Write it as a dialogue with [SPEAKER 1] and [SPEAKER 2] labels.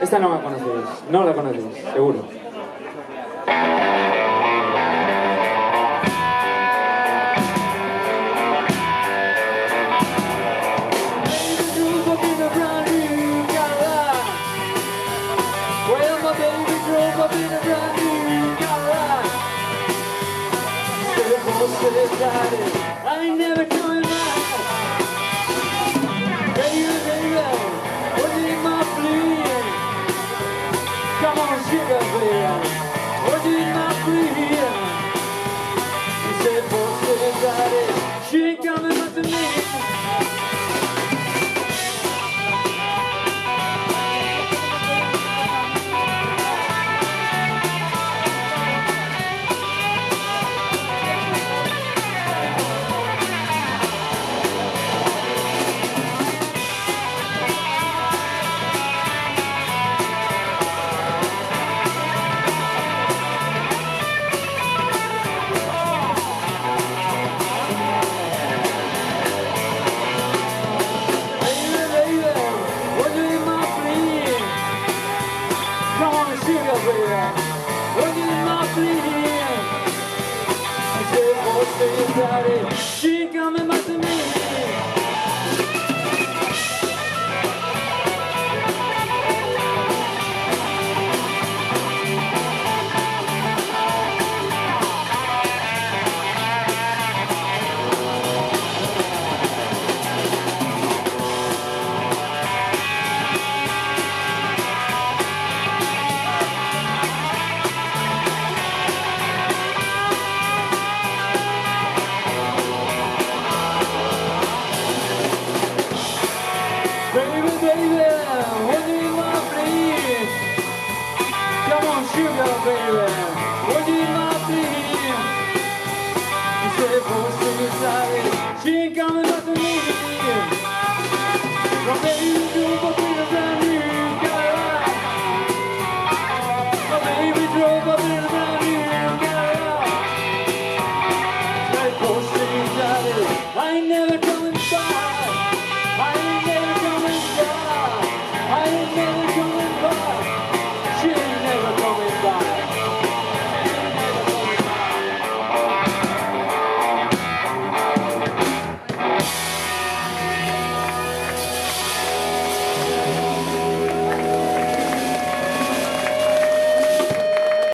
[SPEAKER 1] Esta no la conocéis, no la conocéis, seguro. I ain't never coming back. Baby, baby, what is my plea? Come on, sugar, baby, what is my plea? She said, "Boy, daddy, she ain't coming back to me." She ain't coming back to me. She ain't coming back to me. My baby drove up in a brand new Cadillac. My baby drove up in a brand new Cadillac. Like, oh, daddy, I ain't never coming back.